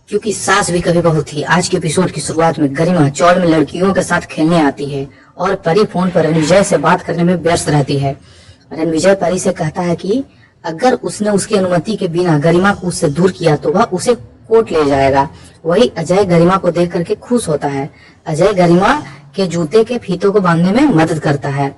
क्योंकि सास भी कभी बहू थी। आज के एपिसोड की शुरुआत में गरिमा चौड़ में लड़कियों के साथ खेलने आती है और परी फोन पर रणविजय से बात करने में व्यस्त रहती है। रणविजय परी से कहता है कि अगर उसने उसकी अनुमति के बिना गरिमा को उससे दूर किया तो वह उसे कोर्ट ले जाएगा। वही अजय गरिमा को देख करके खुश होता है। अजय गरिमा के जूते के फीतों को बांधने में मदद करता है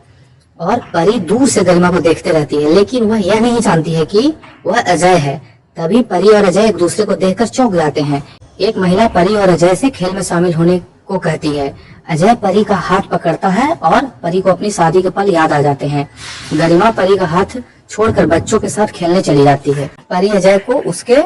और परी दूर से गरिमा को देखते रहती है, लेकिन वह यह नहीं जानती है कि वह अजय है। तभी परी और अजय एक दूसरे को देखकर चौंक जाते हैं। एक महिला परी और अजय से खेल में शामिल होने को कहती है। अजय परी का हाथ पकड़ता है और परी को अपनी शादी के पल याद आ जाते हैं। गरिमा परी का हाथ छोड़कर बच्चों के साथ खेलने चली जाती है। परी अजय को उसके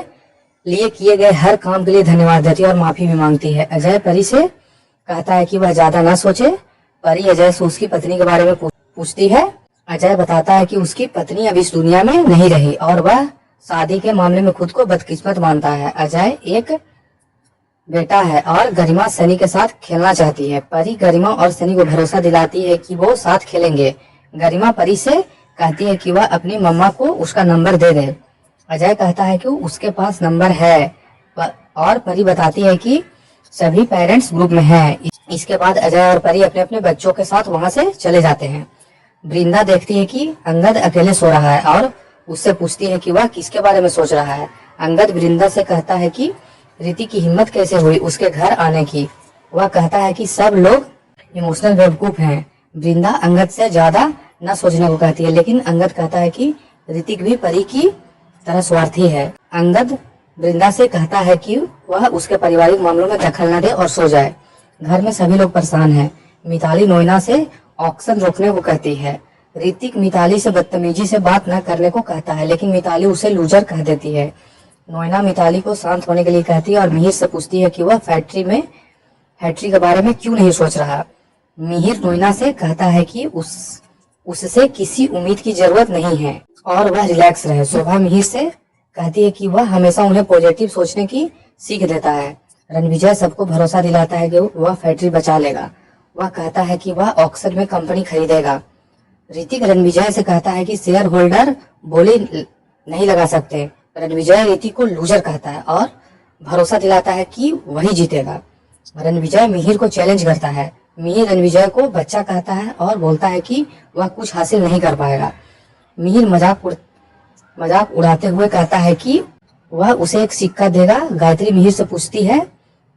लिए किए गए हर काम के लिए धन्यवाद देती है और माफी भी मांगती है। अजय परी से कहता है कि वह ज्यादा न सोचे। परी अजय से उसकी पत्नी के बारे में पूछती है। अजय बताता है कि उसकी पत्नी अब इस दुनिया में नहीं रही और वह शादी के मामले में खुद को बदकिस्मत मानता है। अजय एक बेटा है और गरिमा सनी के साथ खेलना चाहती है। परी गरिमा और सनी को भरोसा दिलाती है कि वो साथ खेलेंगे। गरिमा परी से कहती है कि वह अपनी मम्मा को उसका नंबर दे दे। अजय कहता है कि उसके पास नंबर है और परी बताती है कि सभी पेरेंट्स ग्रुप में हैं। इसके बाद अजय और परी अपने अपने बच्चों के साथ वहां से चले जाते हैं। वृंदा देखती है कि अंगद अकेले सो रहा है और उससे पूछती है कि वह किसके बारे में सोच रहा है। अंगद वृंदा से कहता है कि रीति की हिम्मत कैसे हुई उसके घर आने की। वह कहता है कि सब लोग इमोशनल बेवकूफ हैं। वृंदा अंगद से ज्यादा न सोचने को कहती है, लेकिन अंगद कहता है कि ऋतिक भी परी की तरह स्वार्थी है। अंगद वृंदा से कहता है कि वह उसके पारिवारिक मामलों में दखल न दे और सो जाए। घर में सभी लोग परेशान हैं। मिताली नोएना से ऑक्शन रोकने को कहती है। ऋतिक मिताली से बदतमीजी से बात न करने को कहता है, लेकिन मिताली उसे लूजर कह देती है। नोएना मिताली को शांत होने के लिए कहती है और मिहिर से पूछती है कि वह फैक्ट्री के बारे में क्यों नहीं सोच रहा। मिहिर नोएना से कहता है कि उससे किसी उम्मीद की जरूरत नहीं है और वह रिलैक्स रहे। शोभा मिहिर से कहती है कि वह हमेशा उन्हें पॉजिटिव सोचने की सीख देता है। रणविजय सबको भरोसा दिलाता है कि वह फैक्ट्री बचा लेगा। वह कहता है कि वह ऑक्शन में कंपनी खरीदेगा। ऋतिक रणविजय से कहता है कि शेयर होल्डर बोली नहीं लगा सकते। रणविजय ऋतिक को लूजर कहता है और भरोसा दिलाता है कि वही जीतेगा। रणविजय मिहिर को चैलेंज करता है। मिहिर रणविजय को बच्चा कहता है और बोलता है कि वह कुछ हासिल नहीं कर पाएगा। मिहिर मजाक उड़ाते हुए कहता है कि वह उसे एक सिक्का देगा। गायत्री मिहिर से पूछती है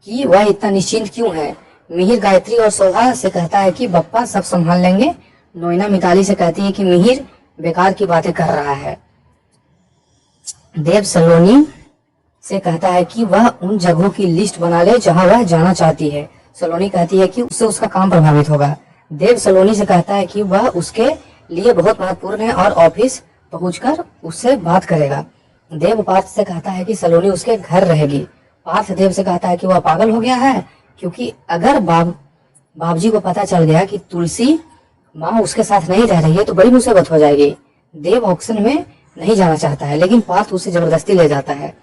कि वह इतना निश्चिंत क्यों है। मिहिर गायत्री और शोभा से कहता है कि बप्पा सब संभाल लेंगे। नोएना मिताली से कहती है कि मिहिर बेकार की बातें कर रहा है। देव सलोनी से कहता है कि वह उन जगहों की लिस्ट बना ले जहां वह जाना चाहती है। सलोनी कहती है कि उससे उसका काम प्रभावित होगा। देव सलोनी से कहता है कि वह उसके लिए बहुत महत्वपूर्ण है और ऑफिस पहुंचकर उससे बात करेगा। देव पार्थ से कहता है कि सलोनी उसके घर रहेगी। पार्थ देव से कहता है कि वह पागल हो गया है, क्योंकि अगर बाबजी को पता चल गया कि तुलसी माँ उसके साथ नहीं रह रही है तो बड़ी मुसीबत हो जाएगी। देव ऑक्शन में नहीं जाना चाहता है, लेकिन पार्थ उसे जबरदस्ती ले जाता है।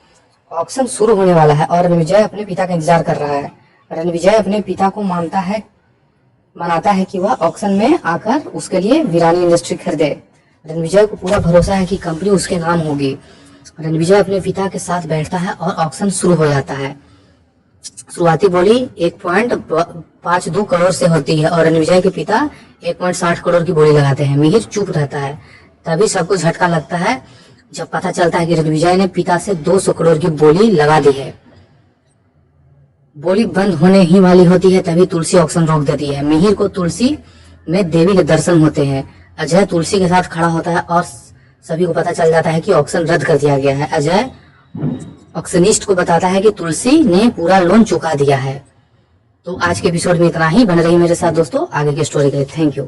ऑक्शन शुरू होने वाला है और रणविजय अपने पिता का इंतजार कर रहा है। रणविजय अपने पिता को मनाता है कि वह ऑक्शन में आकर उसके लिए वीरानी इंडस्ट्री खरीदे। रणविजय को पूरा भरोसा है कि कंपनी उसके नाम होगी। रणविजय अपने पिता के साथ बैठता है और ऑक्शन शुरू हो जाता है। शुरुआती बोली 1.52 करोड़ से होती है और रणविजय के पिता 1.60 करोड़ की बोली लगाते हैं। मिहिर चुप रहता है। तभी सबको झटका लगता है जब पता चलता है कि रणविजय ने पिता से 200 करोड़ की बोली लगा दी है। बोली बंद होने ही वाली होती है, तभी तुलसी ऑक्शन रोक देती है। मिहिर को तुलसी में देवी के दर्शन होते हैं। अजय तुलसी के साथ खड़ा होता है और सभी को पता चल जाता है कि ऑक्शन रद्द कर दिया गया है। अजय ऑक्शनिस्ट को बताता है कि तुलसी ने पूरा लोन चुका दिया है। तो आज के एपिसोड में इतना ही। बने रहिए मेरे साथ दोस्तों आगे की स्टोरी के लिए। Thank you.